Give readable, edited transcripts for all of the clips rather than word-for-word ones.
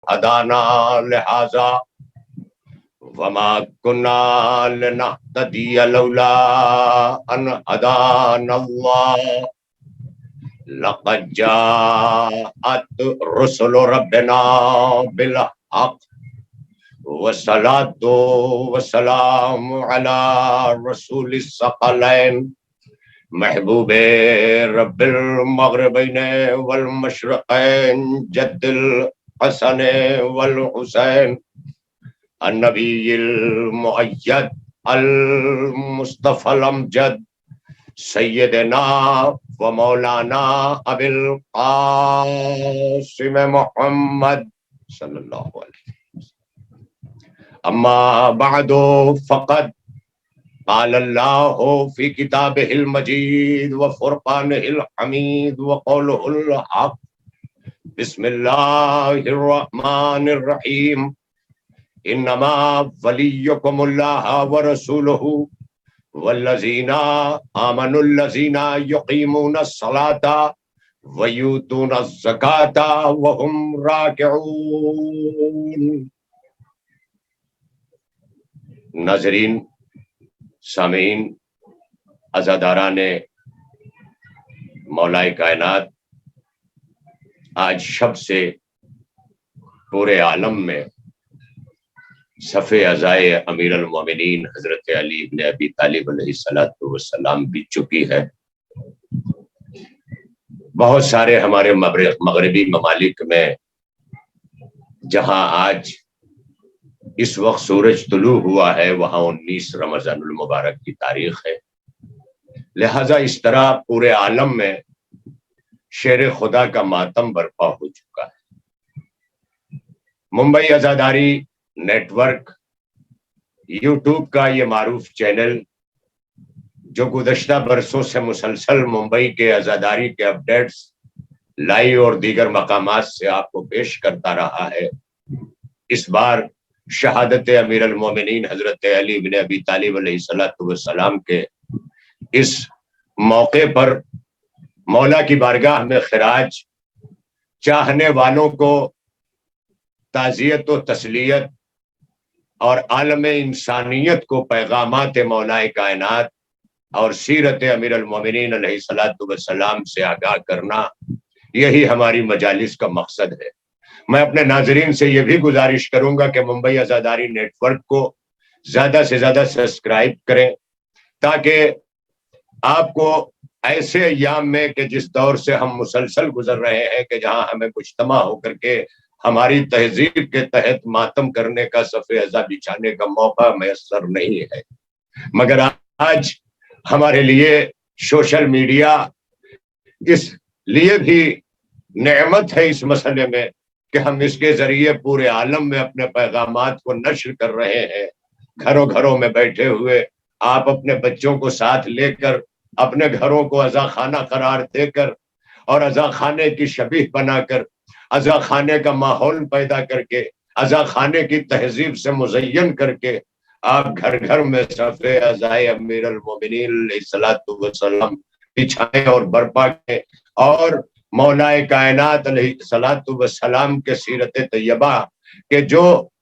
هدانا لهذا وما كنا لنهتدي لولا أن هدانا الله لقد جاءت رسل ربنا بالحق والصلاة والسلام على رسول الثقلين محبوب رب المغربین والمشرقین جد الحسن والحسین النبی المؤید المصطفى الامجد سیدنا و مولانا ابی القاسم محمد صلی اللہ علیہ وسلم. اما بعد فقد قال الله في كتابه المجيد وفرقانه الحميد وقوله الحق. بسم الله الرحمن الرحيم. انما وليكم الله ورسوله والذين آمنوا الذين يقيمون الصلاة ويؤتون الزكاة وهم راكعون. ناظرین، سامعین، عزاداران مولائے کائنات، آج شب سے پورے عالم میں صف عزائے امیر المومنین حضرت علی بن ابی طالب علیہ السلام بیت چکی ہے. بہت سارے ہمارے مغربی ممالک میں جہاں آج اس وقت سورج طلوع ہوا ہے وہاں 19 رمضان المبارک کی تاریخ ہے. لہذا اس طرح پورے عالم میں شیر خدا کا ماتم برپا ہو چکا ہے. ممبئی عزاداری نیٹ ورک یوٹیوب کا یہ معروف چینل جو گزشتہ برسوں سے مسلسل ممبئی کے عزاداری کے اپڈیٹس لائیو اور دیگر مقامات سے آپ کو پیش کرتا رہا ہے، اس بار شہادت امیر المومنین حضرت علی بن ابی طالب علیہ السلام کے اس موقع پر مولا کی بارگاہ میں خراج چاہنے والوں کو تعزیت و تسلیت اور عالم انسانیت کو پیغامات مولائے کائنات اور سیرت امیر المومنین علیہ السلام سے آگاہ کرنا، یہی ہماری مجالس کا مقصد ہے. میں اپنے ناظرین سے یہ بھی گزارش کروں گا کہ ممبئی عزاداری نیٹ ورک کو زیادہ سے زیادہ سبسکرائب کریں تاکہ آپ کو ایسے ایام میں کہ جس دور سے ہم مسلسل گزر رہے ہیں کہ جہاں ہمیں مجتمع ہو کر کے ہماری تہذیب کے تحت ماتم کرنے کا صف عزا بچھانے کا موقع میسر نہیں ہے، مگر آج ہمارے لیے سوشل میڈیا اس لیے بھی نعمت ہے اس مسئلے میں کہ ہم اس کے ذریعے پورے عالم میں اپنے پیغامات کو نشر کر رہے ہیں. گھروں گھروں میں بیٹھے ہوئے آپ اپنے بچوں کو ساتھ لے کر اپنے گھروں کو عزا خانہ قرار دے کر اور عزا خانے کی شبیہ بنا کر عزا خانے کا ماحول پیدا کر کے عزا خانے کی تہذیب سے مزین کر کے آپ گھر گھر میں صف عزائے امیر المومنین علیہ السلام بچھائیں اور برپا کریں اور مولائے کائنات علیہ السلام کے سیرت طیبہ کہ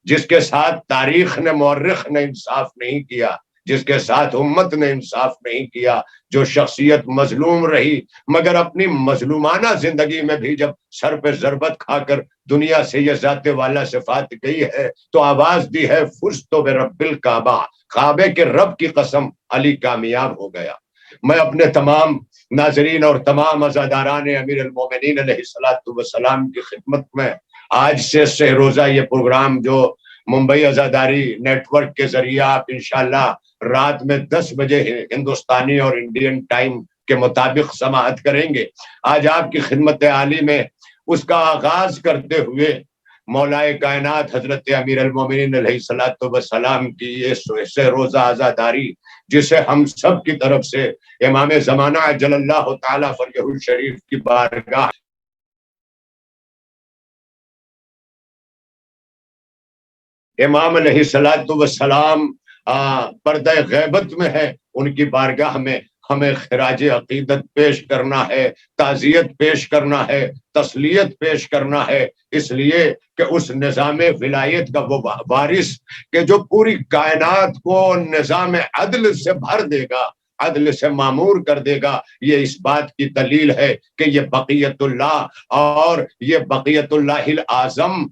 جس کے ساتھ تاریخ نے مورخ نے انصاف نہیں کیا، جس کے ساتھ امت نے انصاف نہیں کیا، جو شخصیت مظلوم رہی مگر اپنی مظلومانہ زندگی میں بھی جب سر پہ ضربت کھا کر دنیا سے یہ ذات والا صفات گئی ہے تو آواز دی ہے فزت برب الکعبہ، کعبے کے رب کی قسم علی کامیاب ہو گیا. میں اپنے تمام ناظرین اور تمام عزاداران امیر المومنین علیہ السلام کی خدمت میں آج سے سہ روزہ یہ پروگرام جو ممبئی عزاداری نیٹ ورک کے ذریعے آپ انشاءاللہ رات میں 10 بجے ہندوستانی اور انڈین ٹائم کے مطابق سماعت کریں گے، آج آپ کی خدمت عالی میں اس کا آغاز کرتے ہوئے مولائے کائنات حضرت امیر المومنین علیہ السلام کی یہ سہ روزہ عزاداری جسے ہم سب کی طرف سے امام زمانہ جل اللہ تعالی فرجہ الشریف کی بارگاہ امام علیہ السلام پردہ غیبت میں ہے، ان کی بارگاہ میں ہمیں خراج عقیدت پیش کرنا ہے، تعزیت پیش کرنا ہے، تسلیت پیش کرنا ہے، اس لیے کہ اس نظام ولایت کا وہ وارث کہ جو پوری کائنات کو نظام عدل سے بھر دے گا، عدل سے معمور کر دے گا، یہ اس بات کی دلیل ہے کہ یہ بقیت اللہ اور یہ بقیت اللہ الاعظم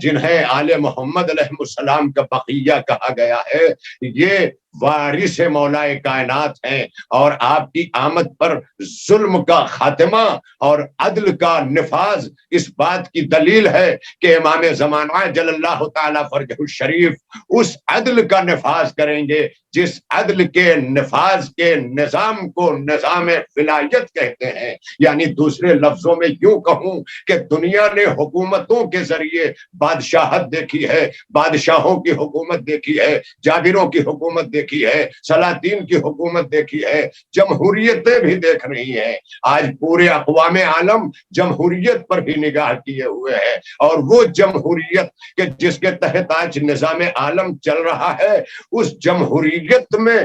جنہیں آل محمد علیہ السلام کا بقیہ کہا گیا ہے، یہ وارث مولا کائنات ہیں، اور آپ کی آمد پر ظلم کا خاتمہ اور عدل کا نفاذ اس بات کی دلیل ہے کہ امام زمانہ جل اللہ تعالی فرجہ الشریف اس عدل کا نفاذ کریں گے جس عدل کے نفاذ کے نظام کو نظام ولایت کہتے ہیں۔ یعنی دوسرے لفظوں میں یوں کہوں کہ دنیا نے حکومتوں کے ذریعے بادشاہت دیکھی ہے، بادشاہوں کی حکومت دیکھی ہے، جابروں کی حکومت دیکھی ہے، سلاطین کی حکومت دیکھی ہے، جمہوریتیں بھی دیکھ رہی ہیں۔ آج پورے اقوام عالم جمہوریت پر بھی نگاہ کیے ہوئے ہے، اور وہ جمہوریت کہ جس کے تحت آج نظام عالم چل رہا ہے، اس جمہوریت میں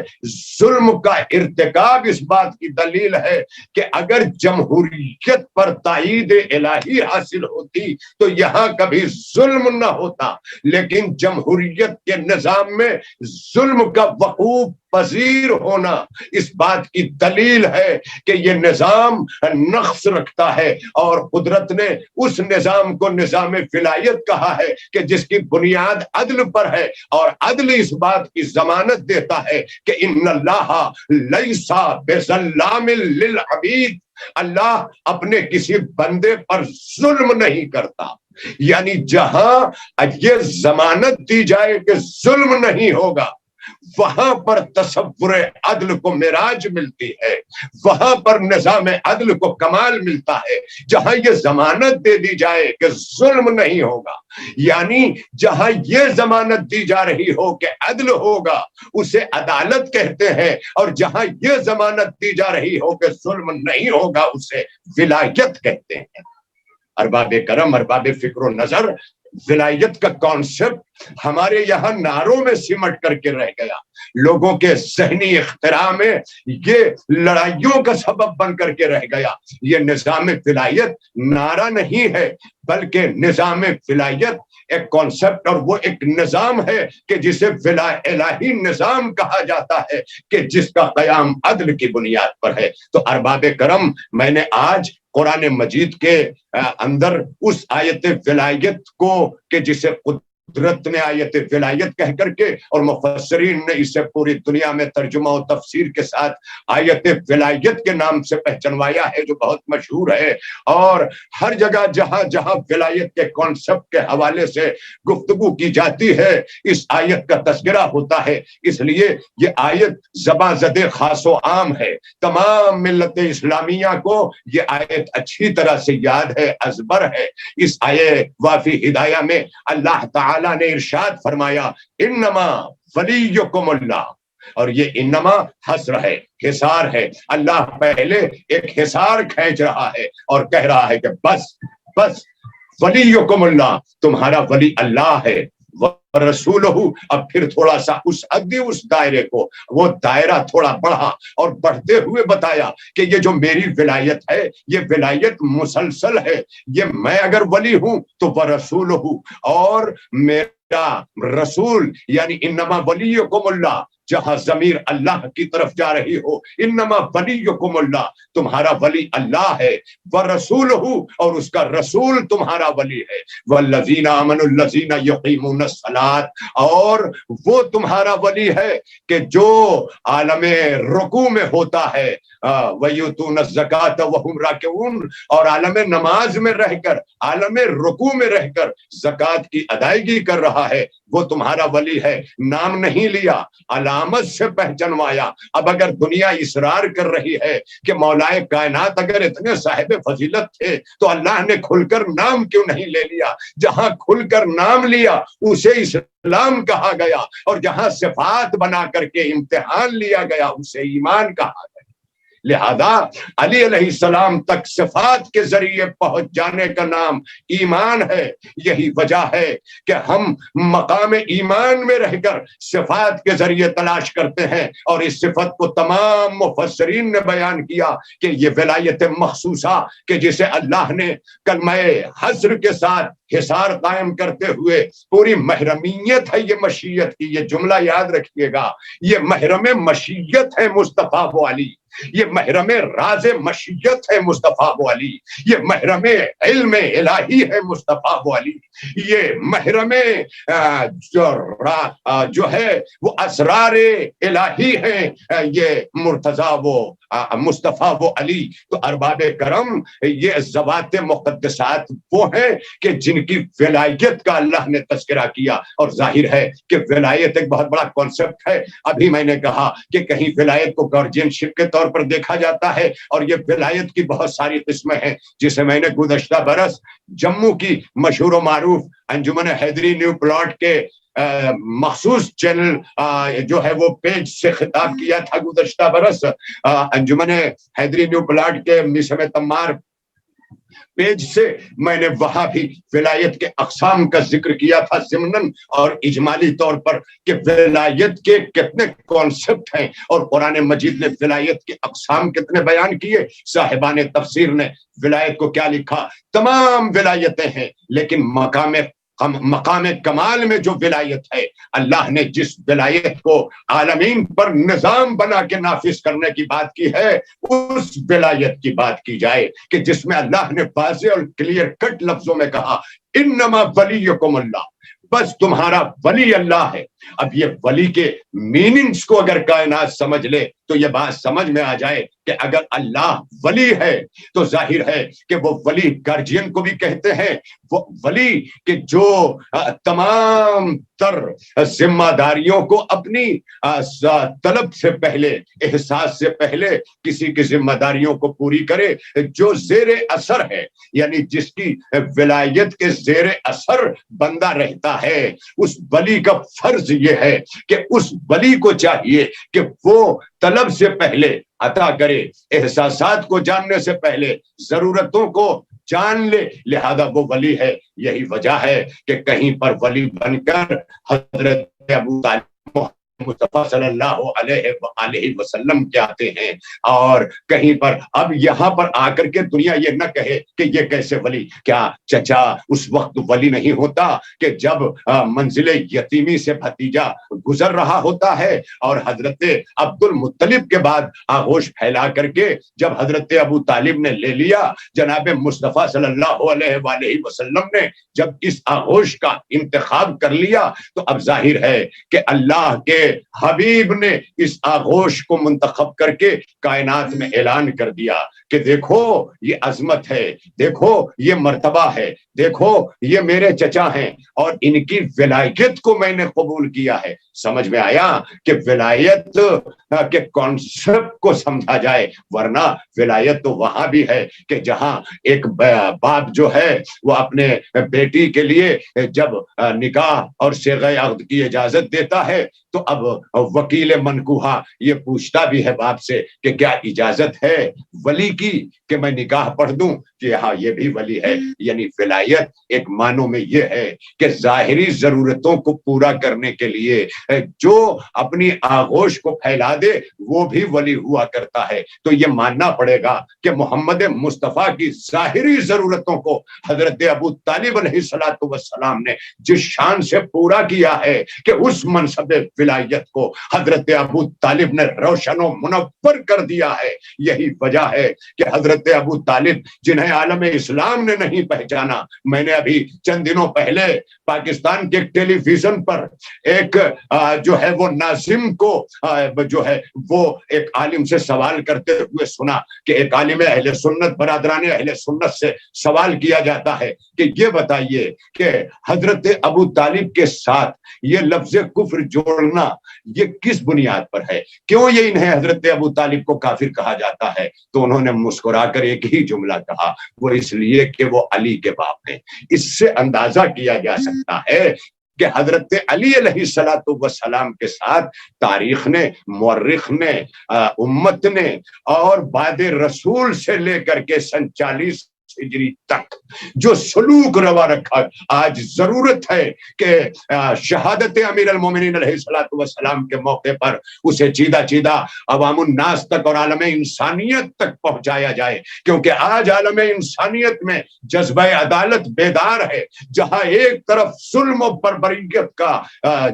ظلم کا ارتکاب اس بات کی دلیل ہے کہ اگر جمہوریت پر تائید الہی حاصل ہوتی تو یہاں کبھی ظلم نہ ہوتا، لیکن جمہوریت کے نظام میں ظلم کا وقوع پذیر ہونا اس بات کی دلیل ہے کہ یہ نظام نقص رکھتا ہے، اور قدرت نے اس نظام کو نظام ولایت کہا ہے کہ جس کی بنیاد عدل پر ہے، اور عدل اس بات کی ضمانت دیتا ہے کہ ان اللہ لیس بظلام للعبید، اللہ اپنے کسی بندے پر ظلم نہیں کرتا۔ یعنی جہاں یہ ضمانت دی جائے کہ ظلم نہیں ہوگا، وہاں پر تصور عدل کو معراج ملتی ہے، وہاں پر نظام عدل کو کمال ملتا ہے۔ جہاں یہ ضمانت دے دی جائے کہ ظلم نہیں ہوگا، یعنی جہاں یہ ضمانت دی جا رہی ہو کہ عدل ہوگا، اسے عدالت کہتے ہیں، اور جہاں یہ ضمانت دی جا رہی ہو کہ ظلم نہیں ہوگا، اسے ولایت کہتے ہیں۔ ارباب کرم، ارباب فکر و نظر، ولایت کا کانسیپٹ ہمارے یہاں نعروں میں سمٹ کر کے رہ گیا، لوگوں کے ذہنی اختراع میں یہ لڑائیوں کا سبب بن کر کے رہ گیا۔ یہ نظام ولایت نعرہ نہیں ہے، بلکہ نظام ولایت ایک کانسیپٹ اور وہ ایک نظام ہے کہ جسے الہی نظام کہا جاتا ہے کہ جس کا قیام عدل کی بنیاد پر ہے۔ تو ارباب کرم، میں نے آج قرآن مجید کے اندر اس آیت ولایت کو کہ جسے قدرت نے آیت ولایت کہہ کر کے اور مفسرین نے اسے پوری دنیا میں ترجمہ و تفسیر کے ساتھ آیت ولایت کے نام سے پہچنوایا ہے، جو بہت مشہور ہے، اور ہر جگہ جہاں جہاں ولایت کے کانسیپٹ کے حوالے سے گفتگو کی جاتی ہے اس آیت کا تذکرہ ہوتا ہے۔ اس لیے یہ آیت زباں زد خاص و عام ہے، تمام ملت اسلامیہ کو یہ آیت اچھی طرح سے یاد ہے، ازبر ہے۔ اس آیت وافی ہدایہ میں اللہ تعالی نے ارشاد فرمایا انما ولیکم اللہ، اور یہ انما حصر ہے، حصار ہے۔ اللہ پہلے ایک حصار کھینچ رہا ہے اور کہہ رہا ہے کہ بس ولیکم اللہ، تمہارا ولی اللہ ہے، رسولہ۔ اب پھر تھوڑا سا اس دائرے کو، وہ دائرہ تھوڑا بڑھا اور بڑھتے ہوئے بتایا کہ یہ جو میری ولایت ہے، یہ ولایت مسلسل ہے، یہ میں اگر ولی ہوں تو ورسولہ، اور میرا رسول یعنی انما ولیکم اللہ، جہاں ضمیر اللہ کی طرف جا رہی ہو، انما ولیکم اللہ، تمہارا ولی اللہ ہے، ورسولہ، اور اس کا رسول تمہارا ولی ہے، والذین آمنوا الذین یقیمون الصلاۃ، اور وہ تمہارا ولی ہے کہ جو عالم رکوع میں ہوتا ہے، وَيُؤْتُونَ الزَّكَاةَ وَهُمْ رَاكِعُونَ، اور عالم نماز میں رہ کر، عالم رکوع میں رہ کر زکوٰۃ کی ادائیگی کر رہا ہے، وہ تمہارا ولی ہے۔ نام نہیں لیا، علامت سے پہچنوایا۔ اب اگر دنیا اصرار کر رہی ہے کہ مولائے کائنات اگر اتنے صاحب فضیلت تھے تو اللہ نے کھل کر نام کیوں نہیں لے لیا؟ جہاں کھل کر نام لیا اسے اسلام کہا گیا، اور جہاں صفات بنا کر کے امتحان لیا گیا اسے ایمان کہا گیا۔ لہذا علی علیہ السلام تک صفات کے ذریعے پہنچ جانے کا نام ایمان ہے. یہی وجہ ہے کہ ہم مقام ایمان میں رہ کر صفات کے ذریعے تلاش کرتے ہیں, اور اس صفت کو تمام مفسرین نے بیان کیا کہ یہ ولایت مخصوصہ کہ جسے اللہ نے کلمہ حصر کے ساتھ حصار قائم کرتے ہوئے پوری محرمیت ہے یہ مشیت کی. یہ جملہ یاد رکھیے گا, یہ محرم مشیت ہے مصطفیٰ وہ علی, یہ محرم راز مشیت ہے مصطفیٰ وہ علی, یہ محرم علم الہی ہے مصطفیٰ وہ علی, یہ محرم جو ہے وہ اسرار الہی ہیں یہ مرتضیٰ وہ مصطفیٰ وہ علی. تو ارباب کرم یہ ذوات مقدسات وہ ہیں کہ جن کی ولایت کا اللہ نے تذکرہ کیا. اور ظاہر ہے کہ ولایت ایک بہت بڑا کانسیپٹ ہے. ابھی میں نے کہا کہ کہیں ولایت کو گارجین شپ کے طور پر دیکھا جاتا ہے, اور یہ ولایت کی بہت ساری قسمیں ہیں جسے میں نے گزشتہ برس جموں کی مشہور و معروف انجمن حیدری نیو پلاٹ کے مخصوص چینل جو ہے وہ پیج سے خطاب کیا تھا گزشتہ برس. انجمن حیدری نیو پلاٹ کے میسم تمار پیج سے میں نے وہاں بھی ولایت کے اقسام کا ذکر کیا تھا ضمناً اور اجمالی طور پر کہ ولایت کے کتنے کانسیپٹ ہیں اور قرآن مجید نے ولایت کے اقسام کتنے بیان کیے. صاحبان تفسیر نے ولایت کو کیا لکھا, تمام ولایتیں ہیں, لیکن مقام کمال میں جو ولایت ہے, اللہ نے جس ولایت کو عالمین پر نظام بنا کے نافذ کرنے کی بات کی ہے, اس ولایت کی بات کی جائے کہ جس میں اللہ نے واضح اور کلیئر کٹ لفظوں میں کہا انما ولیکم اللہ, بس تمہارا ولی اللہ ہے. اب یہ ولی کے میننگز کو اگر کائنات سمجھ لے تو یہ بات سمجھ میں آ جائے کہ اگر اللہ ولی ہے تو ظاہر ہے کہ وہ ولی گارجین کو بھی کہتے ہیں, وہ ولی کہ جو تمام تر ذمہ داریوں کو اپنی طلب سے پہلے, احساس سے پہلے کسی کی ذمہ داریوں کو پوری کرے, جو زیر اثر ہے, یعنی جس کی ولایت کے زیر اثر بندہ رہتا ہے. اس ولی کا فرض یہ ہے کہ اس ولی کو چاہیے کہ وہ طلب سے پہلے عطا کرے, احساسات کو جاننے سے پہلے ضرورتوں کو جان لے, لہذا وہ ولی ہے. یہی وجہ ہے کہ کہیں پر ولی بن کر حضرت ابو طالب مصطفیٰ صلی اللہ علیہ وآلہ وسلم کے آتے ہیں, اور کہیں پر اب یہاں پر آ کر کے دنیا یہ نہ کہے کہ یہ کیسے ولی, کیا چچا اس وقت ولی نہیں ہوتا کہ جب منزل یتیمی سے بھتیجا گزر رہا ہوتا ہے, اور حضرت عبد المطلب کے بعد آغوش پھیلا کر کے جب حضرت ابو طالب نے لے لیا, جناب مصطفیٰ صلی اللہ علیہ وآلہ وسلم نے جب اس آغوش کا انتخاب کر لیا, تو اب ظاہر ہے کہ اللہ کے حبیب نے اس آغوش کو منتخب کر کے کائنات میں اعلان کر دیا کہ دیکھو یہ عظمت ہے, دیکھو یہ مرتبہ ہے, دیکھو یہ میرے چچا ہیں اور ان کی ولایت کو میں نے قبول کیا ہے. سمجھ میں آیا کہ ولایت کے کانسیپٹ کو سمجھا جائے, ورنہ ولایت تو وہاں بھی ہے کہ جہاں ایک باپ جو ہے وہ اپنے بیٹی کے لیے جب نکاح اور صیغہ عقد کی اجازت دیتا ہے تو اب وکیل منکوحہ یہ پوچھتا بھی ہے باپ سے کہ کیا اجازت ہے ولی کی کہ میں نکاح پڑھ دوں, کہ ہاں یہ بھی ولی ہے. یعنی ولایت ایک معنوں میں یہ ہے کہ ظاہری ضرورتوں کو پورا کرنے کے لیے جو اپنی آغوش کو پھیلا دے وہ بھی ولی ہوا کرتا ہے. تو یہ ماننا پڑے گا کہ محمد مصطفیٰ کی ظاہری ضرورتوں کو حضرت ابو طالب علیہ السلام نے جس شان سے پورا کیا ہے کہ اس منصب ولایت کو حضرت ابو طالب نے روشن و منور کر دیا ہے. یہی وجہ ہے کہ حضرت ابو طالب جنہیں عالم اسلام نے نہیں پہچانا, میں نے ابھی چند دنوں پہلے پاکستان کے ٹیلی ویژن پر ایک جو ہے وہ ناظم کو جو ہے وہ ایک عالم سے سوال کرتے ہوئے سنا کہ ایک عالم اہل سنت, برادران اہل سنت سے سوال کیا جاتا ہے کہ یہ بتائیے کہ حضرت ابو طالب کے ساتھ یہ لفظ کفر جوڑنا یہ کس بنیاد پر ہے, کیوں یہ انہیں حضرت ابو طالب کو کافر کہا جاتا ہے؟ تو انہوں نے مسکرا کر ایک ہی جملہ کہا, وہ اس لیے کہ وہ علی کے باپ ہیں. اس سے اندازہ کیا جا سکتا ہے کہ حضرت علی علیہ الصلوۃ والسلام کے ساتھ تاریخ نے، مورخ نے، امت نے اور بعد رسول سے لے کر کے سن 40 ہجری تک جو سلوک روا رکھا، آج ضرورت ہے کہ شہادت امیر المومنین علیہ الصلوۃ والسلام کے موقع پر اسے چیدہ چیدہ عوام الناس تک اور عالم انسانیت تک پہنچایا جائے، کیونکہ آج عالم انسانیت میں جذبہ عدالت بیدار ہے، جہاں ایک طرف ظلم و بربریت کا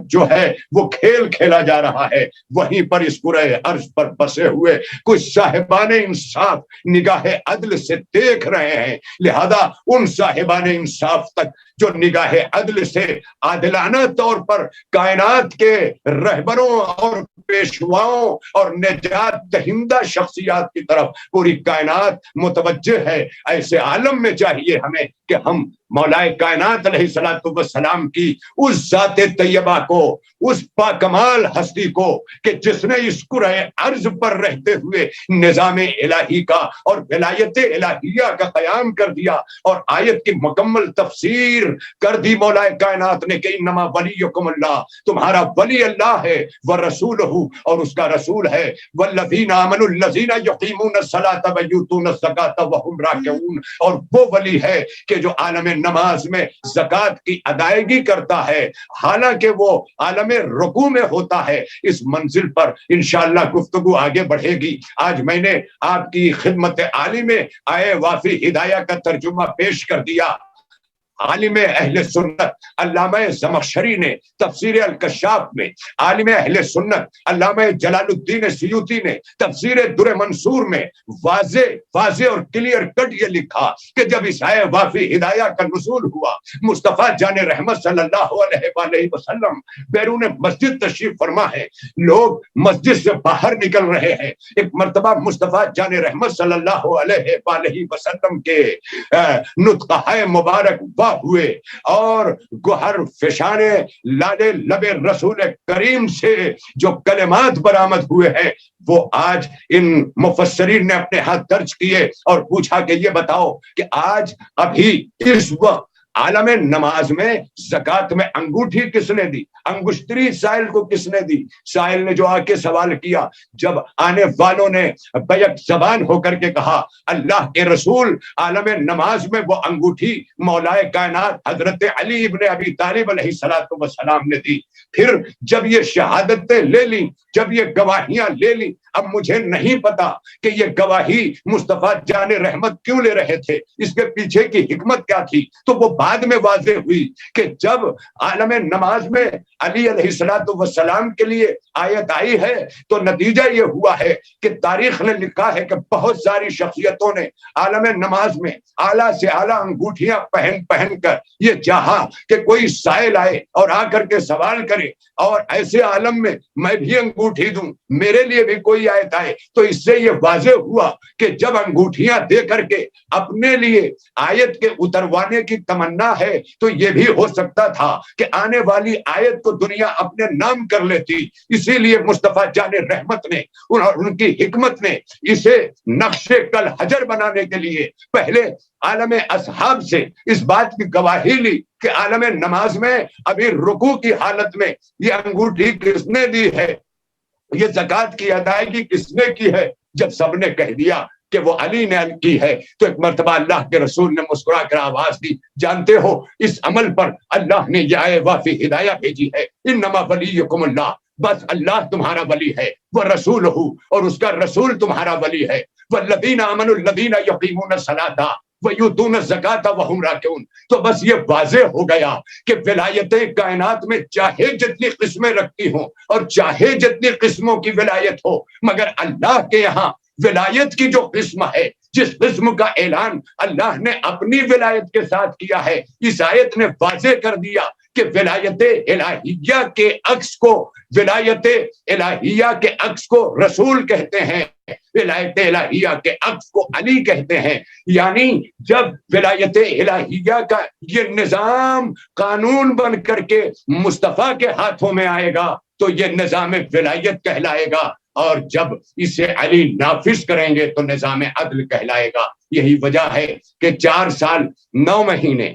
جو ہے وہ کھیل کھیلا جا رہا ہے، وہیں پر اس کرۂ ارض پر بسے ہوئے کچھ صاحبان انصاف نگاہ عدل سے دیکھ رہے ہیں، لہذا ان صاحبان انصاف تک جو نگاہ عدل سے عادلانہ طور پر کائنات کے رہبروں اور پیشواؤں اور نجات دہندہ شخصیات کی طرف پوری کائنات متوجہ ہے، ایسے عالم میں چاہیے ہمیں کہ ہم مولائے کائنات علیہ الصلوۃ والسلام کی اس ذات طیبہ کو، اس پاکمال ہستی کو کہ جس نے اس کرۂ ارض پر رہتے ہوئے نظام الہی کا اور ولایت الہیہ کا قیام کر دیا اور آیت کی مکمل تفسیر کر دی مولائے کائنات نے کہ انما ولیکم اللہ، تمہارا ولی اللہ ہے، ورسولہ، اور اس کا رسول ہے، والذین آمنوا الذین یقیمون الصلاۃ ویؤتون الزکاۃ وہم راکعون، اور وہ ولی ہے کہ جو عالم نماز میں زکوٰۃ کی ادائیگی کرتا ہے حالانکہ وہ عالم رکوع میں ہوتا ہے۔ اس منزل پر انشاءاللہ گفتگو آگے بڑھے گی۔ آج میں نے آپ کی خدمت عالی میں آئے وافی ہدایہ کا ترجمہ پیش کر دیا۔ عالم اہل سنت علامہ زمخشری نے تفسیر الکشاف میں، عالم اہل سنت علامہ جلال الدین سیوطی نے تفسیر در منصور میں واضح اور کلیئر کٹ یہ لکھا کہ جب اس آئے وافی ہدایہ کا نزول ہوا، مصطفیٰ جان رحمت صلی اللہ علیہ وآلہ وسلم بیرون مسجد تشریف فرما ہے، لوگ مسجد سے باہر نکل رہے ہیں، ایک مرتبہ مصطفیٰ جان رحمت صلی اللہ علیہ وآلہ وسلم کے نطقہ مبارک ہوئے اور گوہر فشانے لالے لب رسول کریم سے جو کلمات برآمد ہوئے ہیں وہ آج ان مفسرین نے اپنے ہاتھ درج کیے اور پوچھا کہ یہ بتاؤ کہ آج ابھی اس وقت عالم نماز میں زکوٰۃ میں انگوٹھی کس نے دی؟ انگشتری سائل کو کس نے دی؟ سائل نے جو آ کے سوال کیا، جب آنے والوں نے بیک زبان ہو کر کے کہا اللہ کے رسول عالم نماز میں وہ انگوٹھی مولائے کائنات حضرت علی ابن ابی طالب علیہ الصلوۃ والسلام نے دی۔ پھر جب یہ شہادتیں لے لی، جب یہ گواہیاں لے لی، اب مجھے نہیں پتا کہ یہ گواہی مصطفیٰ جان رحمت کیوں لے رہے تھے، اس کے پیچھے کی حکمت کیا تھی، تو وہ بعد میں واضح ہوئی کہ جب عالم نماز میں علی علیہ الصلوۃ والسلام کے لیے آیت آئی ہے تو نتیجہ یہ ہوا ہے کہ تاریخ نے لکھا ہے کہ بہت ساری شخصیتوں نے عالم نماز میں اعلیٰ سے اعلیٰ انگوٹھیاں پہن کر یہ چاہا کہ کوئی سائل آئے اور آ کر کے سوال کرے اور ایسے عالم میں میں بھی انگوٹھی دوں، میرے لیے بھی کوئی آیت آئے، تو اس سے یہ واضح ہوا کہ جب انگوٹھیاں دے کر کے اپنے لیے آیت کے اتروانے کی تمنا ہے تو یہ بھی ہو سکتا تھا کہ آنے والی آیت کو دنیا اپنے نام کر لیتی، اسی لیے مصطفیٰ جان رحمت نے ان کی حکمت نے اسے نقش کل حجر بنانے کے لیے پہلے عالم اصحاب سے اس بات کی گواہی لی کہ عالم نماز میں ابھی رکوع کی حالت میں یہ انگوٹھی کس نے دی ہے، یہ زکوٰۃ کی ادائیگی کس نے کی ہے۔ جب سب نے کہہ دیا کہ وہ علی نے کی ہے تو ایک مرتبہ اللہ کے رسول نے مسکرا کر آواز دی، جانتے ہو اس عمل پر اللہ نے یہ آئے وافی ہدایہ بھیجی ہے، انما ولیکم اللہ، بس اللہ تمہارا ولی ہے، وہ رسول ہو اور اس کا رسول تمہارا ولی ہے، والذین آمنوا الذین یقیمون الصلاۃ ویؤتون الزکاۃ وہم راکعون۔ تو بس یہ واضح ہو گیا کہ ولایتیں کائنات میں چاہے جتنی قسمیں رکھتی ہوں اور چاہے جتنی قسموں کی ولایت ہو، مگر اللہ کے یہاں ولایت کی جو قسم ہے، جس قسم کا اعلان اللہ نے اپنی ولایت کے ساتھ کیا ہے، اس آیت نے واضح کر دیا کہ ولایت الہیہ کے عکس کو، ولایت الہیہ کے عکس کو رسول کہتے ہیں، ولایت الہیہ کے عکس کو علی کہتے ہیں۔ یعنی جب ولایت الہیہ کا یہ نظام قانون بن کر کے مصطفیٰ کے ہاتھوں میں آئے گا تو یہ نظام ولایت کہلائے گا، اور جب اسے علی نافذ کریں گے تو نظام عدل کہلائے گا۔ یہی وجہ ہے کہ 4 سال 9 مہینے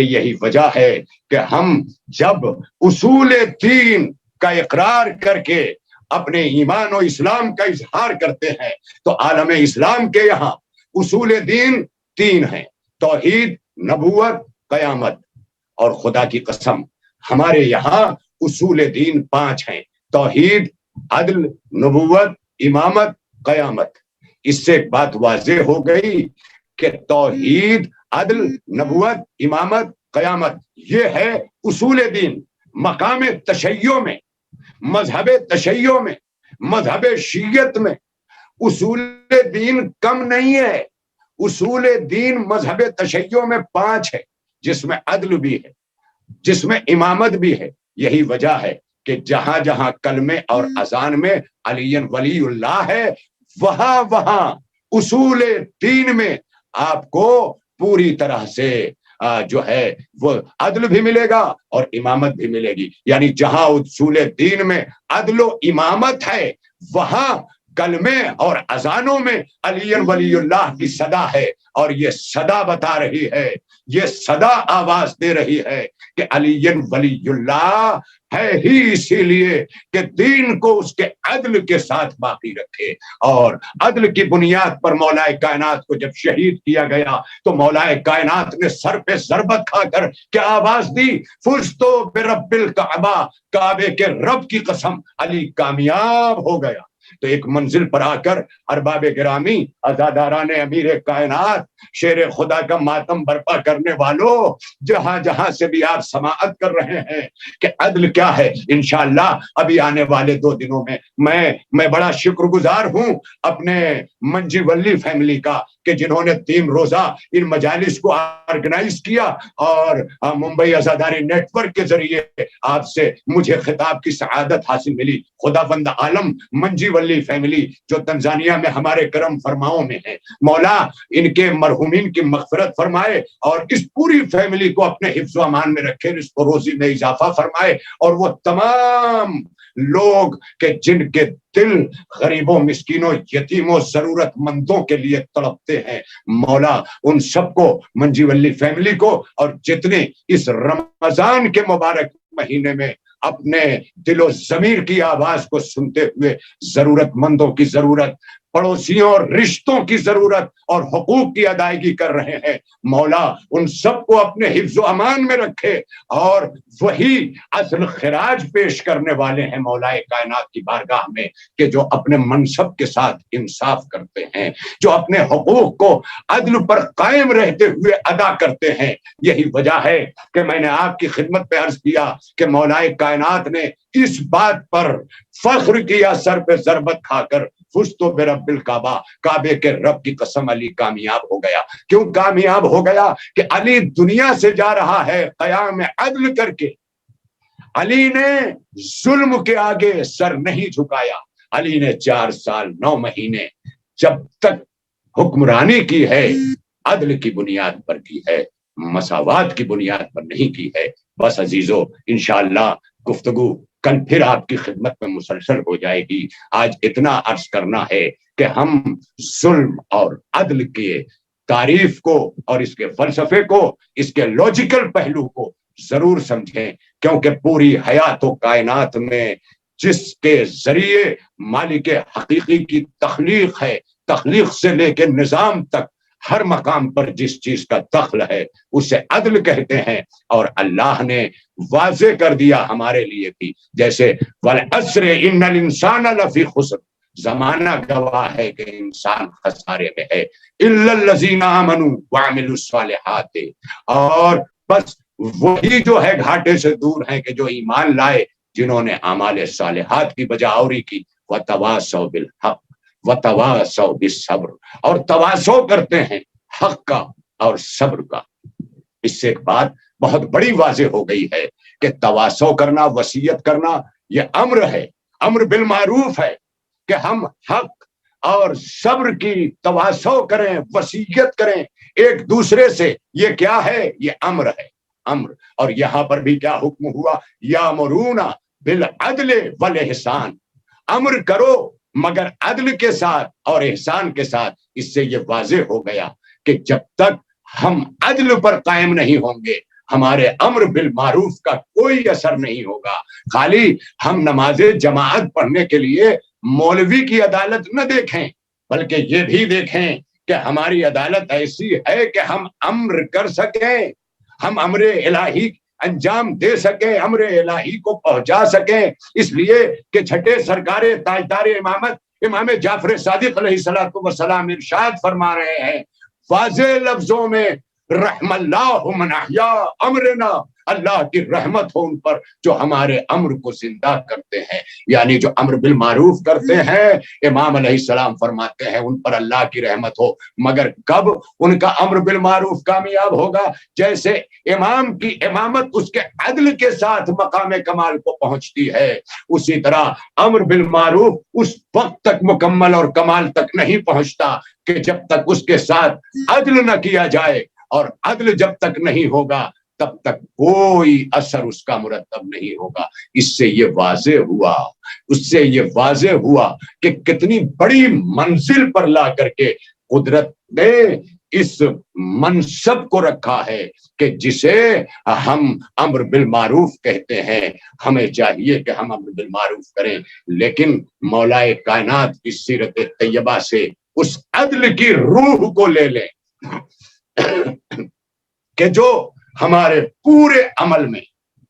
کہ یہی وجہ ہے کہ ہم جب اصول دین کا اقرار کر کے اپنے ایمان و اسلام کا اظہار کرتے ہیں تو عالم اسلام کے یہاں اصول دین 3 ہیں: توحید، نبوت، قیامت. اور خدا کی قسم ہمارے یہاں اصول دین 5 ہیں: توحید، عدل، نبوت، امامت، قیامت. اس سے ایک بات واضح ہو گئی کہ توحید، عدل، نبوت، امامت، قیامت یہ ہے اصول دین. مقام تشیع میں، مذہب تشیع میں، مذہب شیعت میں اصول دین کم نہیں ہے. اصول دین مذہب تشیع میں 5 ہے، جس میں عدل بھی ہے، جس میں امامت بھی ہے. یہی وجہ ہے کہ جہاں جہاں کلمے اور اذان میں علی ولی اللہ ہے، وہاں وہاں اصول دین میں آپ کو پوری طرح سے جو ہے وہ عدل بھی ملے گا اور امامت بھی ملے گی. یعنی جہاں اصول دین میں عدل و امامت ہے، وہاں کلمے اور اذانوں میں علی ولی اللہ کی صدا ہے. اور یہ صدا بتا رہی ہے، یہ صدا آواز دے رہی ہے کہ علی ولی اللہ ہے ہی اسی لیے کہ دین کو اس کے عدل کے ساتھ باقی رکھے. اور عدل کی بنیاد پر مولا کائنات کو جب شہید کیا گیا تو مولا کائنات نے سر پہ ضربت کھا کر کیا آواز دی؟ فزتو برب الکعبہ، کعبے کے رب کی قسم علی کامیاب ہو گیا. تو ایک منزل پر آ کر ارباب گرامی، عزاداران امیر کائنات، شیر خدا کا ماتم برپا کرنے والوں، جہاں جہاں سے بھی آپ سماعت کر رہے ہیں کہ عدل کیا ہے، انشاءاللہ ابھی آنے والے 2 دنوں میں میں بڑا شکر گزار ہوں اپنے منجی ولی فیملی کا کہ جنہوں نے 3 روزہ ان مجالس کو آرگنائز کیا اور ممبئی عزاداری نیٹ ورک کے ذریعے آپ سے مجھے خطاب کی سعادت حاصل ملی. خدا بند عالم منجی ولی فیملی جو تنزانیہ میں ہمارے کرم فرماؤں میں ہے، مولا ان کے مرحومین کی مغفرت فرمائے اور اس پوری فیملی کو اپنے حفظ و امان میں رکھے، رزق و روزی میں اضافہ فرمائے. اور وہ تمام لوگ کہ جن کے دل غریبوں، مسکینوں، یتیموں، ضرورت مندوں کے لیے تڑپتے ہیں، مولا ان سب کو، منجی ولی فیملی کو، اور جتنے اس رمضان کے مبارک مہینے میں اپنے دل و ضمیر کی آواز کو سنتے ہوئے ضرورت مندوں کی ضرورت، پڑوسیوں اور رشتوں کی ضرورت اور حقوق کی ادائیگی کر رہے ہیں، مولا ان سب کو اپنے حفظ و امان میں رکھے. اور وہی اصل خراج پیش کرنے والے ہیں مولا کائنات کی بارگاہ میں کہ جو اپنے منصب کے ساتھ انصاف کرتے ہیں، جو اپنے حقوق کو عدل پر قائم رہتے ہوئے ادا کرتے ہیں. یہی وجہ ہے کہ میں نے آپ کی خدمت پہ عرض کیا کہ مولا کائنات نے اس بات پر فخر کیا سر پہ ضربت کھا کر، فزتو برب الکعبہ، کعبے کے رب کی قسم علی کامیاب ہو گیا. کیوں کامیاب ہو گیا؟ کہ علی دنیا سے جا رہا ہے قیام عدل کر کے. علی نے ظلم کے آگے سر نہیں جھکایا. علی نے 4 سال 9 مہینے جب تک حکمرانی کی ہے عدل کی بنیاد پر کی ہے، مساوات کی بنیاد پر نہیں کی ہے. بس عزیزو، انشاءاللہ گفتگو کل پھر آپ کی خدمت میں مسلسل ہو جائے گی. آج اتنا عرض کرنا ہے کہ ہم ظلم اور عدل کے تعریف کو اور اس کے فلسفے کو، اس کے لاجیکل پہلو کو ضرور سمجھیں، کیونکہ پوری حیات و کائنات میں جس کے ذریعے مالک حقیقی کی تخلیق ہے، تخلیق سے لے کے نظام تک ہر مقام پر جس چیز کا دخل ہے اسے عدل کہتے ہیں. اور اللہ نے واضح کر دیا ہمارے لیے بھی، جیسے والعصر ان الانسان لفی خسر، زمانہ گواہ ہے کہ انسان خسارے میں ہے، الا الذین آمنوا وعملوا الصالحات، اور بس وہی جو ہے گھاٹے سے دور ہیں کہ جو ایمان لائے، جنہوں نے اعمال صالحات کی بجاوری کی، وتواصوا بالحق وتواصوا بالصبر، اور تواصو کرتے ہیں حق کا اور صبر کا. اس سے ایک بات بہت بڑی واضح ہو گئی ہے کہ تواصو کرنا، وصیت کرنا، یہ امر ہے، امر بالمعروف ہے کہ ہم حق اور صبر کی تواصو کریں، وصیت کریں ایک دوسرے سے. یہ کیا ہے؟ یہ امر ہے، امر. اور یہاں پر بھی کیا حکم ہوا؟ یامرون بالعدل والاحسان، امر کرو مگر عدل کے ساتھ اور احسان کے ساتھ. اس سے یہ واضح ہو گیا کہ جب تک ہم عدل پر قائم نہیں ہوں گے، ہمارے امر بالمعروف کا کوئی اثر نہیں ہوگا. خالی ہم نماز جماعت پڑھنے کے لیے مولوی کی عدالت نہ دیکھیں، بلکہ یہ بھی دیکھیں کہ ہماری عدالت ایسی ہے کہ ہم امر کر سکیں، ہم امر الہی انجام دے سکیں، امر الہی کو پہنچا سکیں. اس لیے کہ چھٹے سرکار تاجدار امامت امام جعفر صادق علیہ السلام ارشاد فرما رہے ہیں واضح لفظوں میں، رحم اللہ من احیا امرنا، اللہ کی رحمت ہو ان پر جو ہمارے امر کو زندہ کرتے ہیں. یعنی جو امر بالمعروف کرتے ہیں، امام علیہ السلام فرماتے ہیں ان پر اللہ کی رحمت ہو. مگر کب ان کا امر بالمعروف کامیاب ہوگا؟ جیسے امام کی امامت اس کے عدل کے ساتھ مقام کمال کو پہنچتی ہے، اسی طرح امر بالمعروف اس وقت تک مکمل اور کمال تک نہیں پہنچتا کہ جب تک اس کے ساتھ عدل نہ کیا جائے، اور عدل جب تک نہیں ہوگا تب تک کوئی اثر اس کا مرتب نہیں ہوگا. اس سے یہ واضح ہوا کہ کتنی بڑی منزل پر لا کر کے قدرت نے اس منصب کو رکھا ہے کہ جسے ہم امر بالمعروف کہتے ہیں. ہمیں چاہیے کہ ہم امر بالمعروف کریں، لیکن مولا کائنات کی سیرت طیبہ سے اس عدل کی روح کو لے لیں کہ جو ہمارے پورے عمل میں،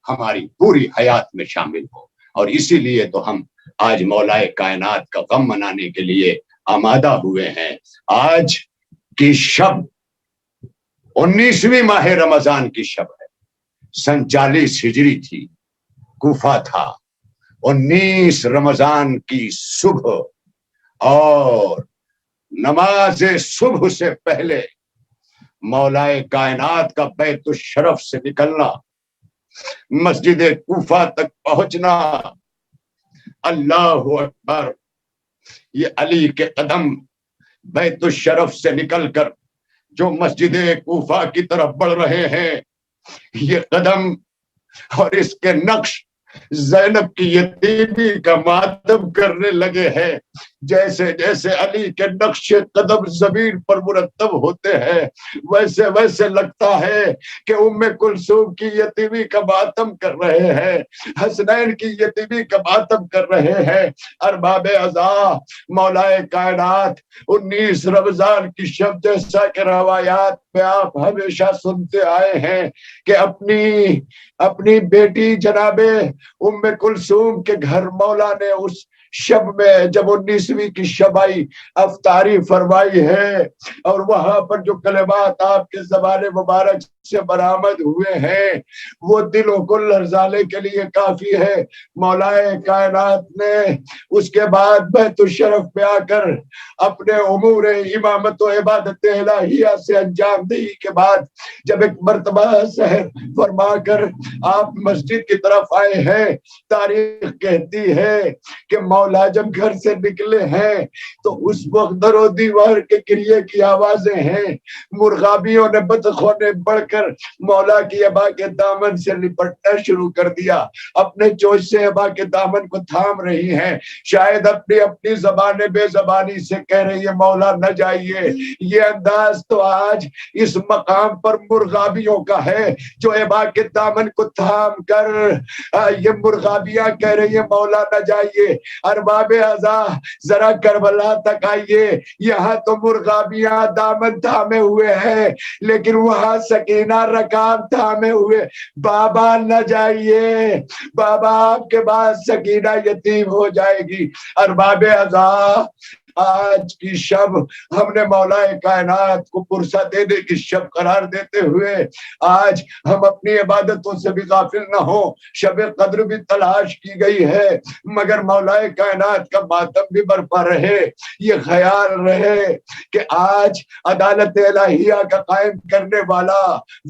ہماری پوری حیات میں شامل ہو. اور اسی لیے تو ہم آج مولا کائنات کا غم منانے کے لیے آمادہ ہوئے ہیں. آج کی شب 19ویں ماہ رمضان کی شب ہے، 47 ہجری تھی، کوفہ تھا. 19 رمضان کی صبح اور نماز صبح سے پہلے مولا کائنات کا بیت الشرف سے نکلنا، مسجد کوفہ تک پہنچنا، اللہ اکبر، یہ علی کے قدم بیت الشرف سے نکل کر جو مسجد کوفہ کی طرف بڑھ رہے ہیں، یہ قدم اور اس کے نقش زینب کی یتیمی کا ماتم کرنے لگے ہیں. جیسے جیسے علی کے نقش قدم زمین پر مرتب ہوتے ہیں، ویسے ویسے لگتا ہے کہ ام کلثوم کی یتیمی کا ماتم کر رہے ہیں، حسنین کی یتیمی کا ماتم کر رہے ہیں. ارباب عزا، مولا کائنات 19 رمضان کی شب، جیسا کہ روایات میں آپ ہمیشہ سنتے آئے ہیں کہ اپنی بیٹی جناب ام کلثوم کے گھر مولا نے اس شب میں جب 19ویں کی شب آئی افطاری فرمائی ہے، اور وہاں پر جو کلمات آپ کے زبان مبارک سے برآمد ہوئے ہیں وہ دلوں کو لرزانے کے لیے کافی ہے. مولا کائنات نے اس کے بعد بیت الشرف پہ آ کر اپنے امور امامت و عبادت الہیہ سے انجام دہی کے بعد جب ایک مرتبہ سحر فرما کر آپ مسجد کی طرف آئے ہیں، تاریخ کہتی ہے کہ مولا جب گھر سے نکلے ہیں تو اس وقت در و دیوار کے گریے کی آوازیں ہیں. مرغابیوں نے، بطخوں نے بڑھ کر مولا کی ابا کے دامن سے لپٹنا شروع کر دیا، اپنے چوچ سے ابا کے دامن کو تھام رہی ہیں، شاید اپنی زبان بے زبانی سے کہہ رہی ہے مولا نہ جائیے. یہ انداز تو آج اس مقام پر مرغابیوں کا ہے جو ابا کے دامن کو تھام کر یہ مرغابیاں کہہ رہی ہیں مولا نہ جائیے. ارباب عزا ذرا کربلا تک آئیے، یہاں تو مرغابیاں دامن تھامے ہوئے ہیں لیکن وہاں سکینہ رکاب تھامے ہوئے. بابا نہ جائیے، بابا آپ کے بعد سکینہ یتیم ہو جائے گی. ارباب عزا آج کی شب ہم نے مولا کائنات کو پرسہ دینے کی شب قرار دیتے ہوئے آج ہم اپنی عبادتوں سے بھی غافل نہ ہو. شب قدر بھی تلاش کی گئی ہے مگر مولا کائنات کا ماتم بھی برپا رہے. یہ خیال رہے کہ آج عدالت الہیہ کا قائم کرنے والا،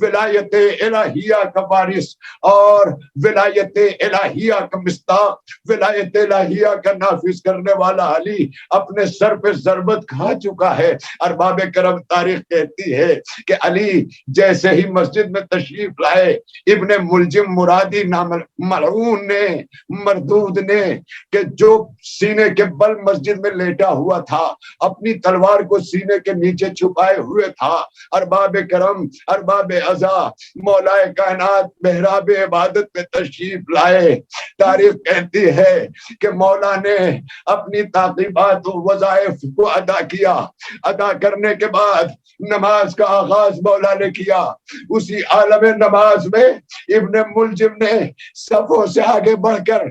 ولایت الہیہ کا وارث اور ولایت الہیہ کا مصداق، ولایت الہیہ کا نافذ کرنے والا علی اپنے سر پہ ضربت کھا چکا ہے۔ ارباب کرم تاریخ کہتی ہے کہ علی جیسے ہی مسجد میں تشریف لائے، ابن ملجم مرادی ملعون نے، مردود نے، کہ جو سینے کے بل مسجد میں لیٹا ہوا تھا، اپنی تلوار کو سینے کے نیچے چھپائے ہوئے تھا، ارباب کرم، ارباب عزا، مولا کائنات محراب عبادت میں تشریف لائے۔ تاریخ کہتی ہے کہ مولا نے اپنی تعقیبات و وظائف کو ادا کیا۔ ادا کرنے کے بعد نماز کا آغاز مولا نے کیا۔ اسی عالم نماز میں ابن ملجم نے صفوں سے آگے بڑھ کر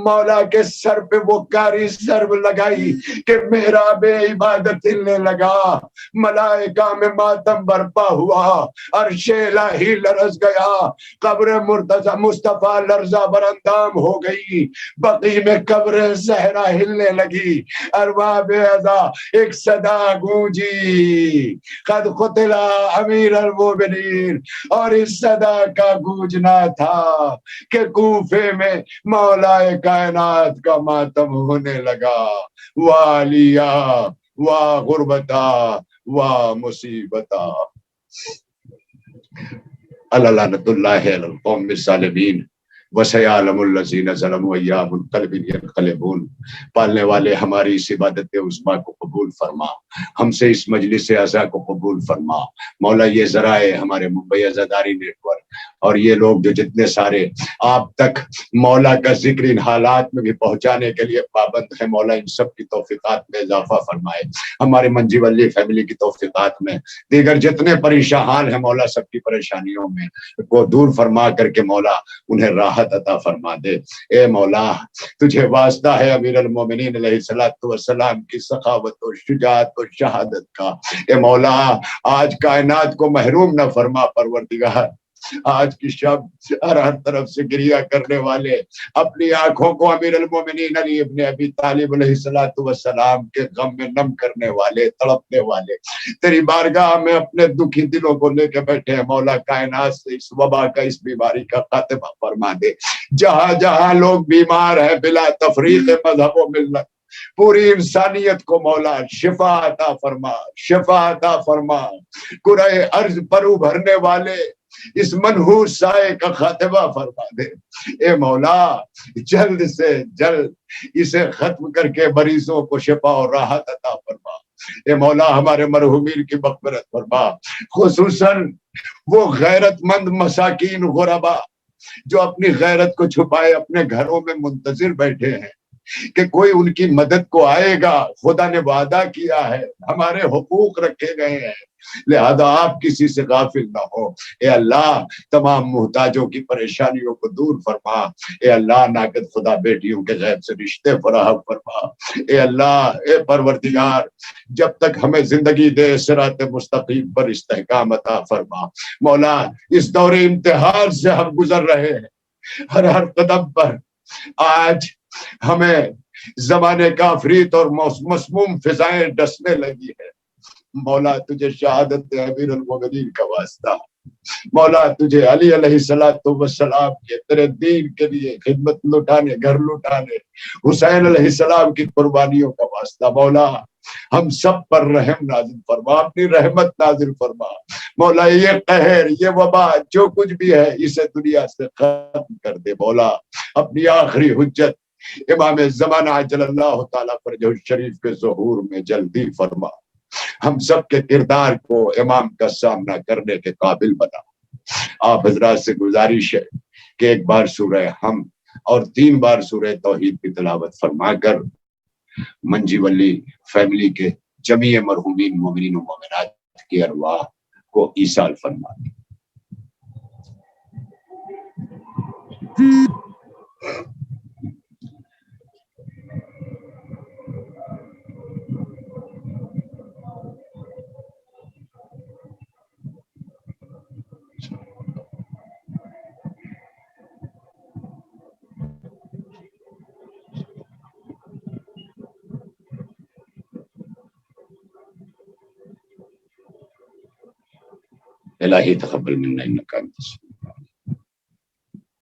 مولا کے سر پہ وہ کاری ضرب لگائی کہ محراب عبادت ہلنے لگا، ملائکہ میں ماتم برپا ہوا، عرش الہی لرز گیا، قبر مرتضی مصطفیٰ لرزہ براندام ہو گئی، بقی میں قبر زہرا ہلنے لگی۔ ارباب عزا ایک صدا گونجی، قد قتل امیر المومنین، اور اس صدا کا گونجنا تھا کہ کوفے میں مولا کائنات کا ماتم ہونے لگا۔ والیا وا غربتا وا مصیبتا، لعنۃ اللہ علی القوم الظالمین، وسیعلم الذین ظلموا ای منقلب ینقلبون۔ پالنے والے ہماری اس عبادت عظمیٰ کو قبول فرما، ہم سے اس مجلس عزا کو قبول فرما مولا۔ یہ ذرائع ہمارے ممبئی عزاداری نیٹ ورک اور یہ لوگ جو جتنے سارے آپ تک مولا کا ذکر ان حالات میں بھی پہنچانے کے لیے پابند ہیں، مولا ان سب کی توفیقات میں اضافہ فرمائے۔ ہمارے منجی ولی فیملی کی توفیقات میں، دیگر جتنے پریشان ہیں مولا سب کی پریشانیوں میں کو دور فرما کر کے مولا انہیں راحت عطا فرما دے۔ اے مولا تجھے واسطہ ہے امیر المومنین علیہ الصلوۃ والسلام کی سخاوت و شجاعت و شہادت کا، اے مولا آج کائنات کو محروم نہ فرما پروردگار۔ آج کی شب ہر طرف سے گریہ کرنے والے، اپنی آنکھوں کو امیر المومنین علی ابن ابی طالب علیہ الصلوۃ والسلام کے غم میں نم کرنے والے، تڑپنے والے، تیری بارگاہ میں اپنے دکھی دلوں کو لے کے بیٹھے ہیں مولا۔ کائنات سے اس وبا کا، اس بیماری کا خاتمہ فرما دے۔ جہاں جہاں لوگ بیمار ہیں بلا تفریق مذہب و ملت، پوری انسانیت کو مولا شفا عطا فرما، شفا عطا فرما۔ کرۂ ارض پر ابھرنے والے اس منحوس سائے کا خاتمہ فرما دے۔ اے مولا جلد سے جلد اسے ختم کر کے مریضوں کو شفا اور راحت عطا فرما۔ اے مولا ہمارے مرحومین کی مغفرت فرما، خصوصاً وہ غیرت مند مساکین غربا جو اپنی غیرت کو چھپائے اپنے گھروں میں منتظر بیٹھے ہیں کہ کوئی ان کی مدد کو آئے گا۔ خدا نے وعدہ کیا ہے، ہمارے حقوق رکھے گئے ہیں، لہذا آپ کسی سے غافل نہ ہو۔ اے اللہ تمام محتاجوں کی پریشانیوں کو دور فرما۔ اے اللہ ناقد خدا بیٹیوں کے غیب سے رشتے فراہم فرما۔ اے اللہ اے پروردگار جب تک ہمیں زندگی دے صراط مستقیم پر استحکام عطا فرما۔ مولا اس دور امتحان سے ہم گزر رہے ہیں، ہر قدم پر آج ہمیں زمانے کا عفریت اور مسموم فضائیں ڈسنے لگی ہے۔ مولا تجھے شہادت امیر المومنین کا واسطہ، مولا تجھے علی علیہ السلام کے تیرے دین کے لیے خدمت لٹانے، گھر لٹانے، حسین علیہ السلام کی قربانیوں کا واسطہ مولا ہم سب پر رحم نازل فرما، اپنی رحمت نازل فرما۔ مولا یہ قہر، یہ وبا جو کچھ بھی ہے اسے دنیا سے ختم کر دے۔ مولا اپنی آخری حجت امام زمانہ عجل اللہ تعالیٰ فرجہ الشریف کے ظہور میں جلدی فرما۔ ہم سب کے کردار کو امام کا سامنا کرنے کے قابل بنا۔ آپ حضرات سے گزارش ہے کہ ایک بار سورہ ہم اور 3 بار سورہ توحید کی تلاوت فرما کر منجی ولی فیملی کے جمیع مرحومین مومنین و مومنات کی ارواح کو ایصال فرما دیں۔ الہی تقبل منا انک انت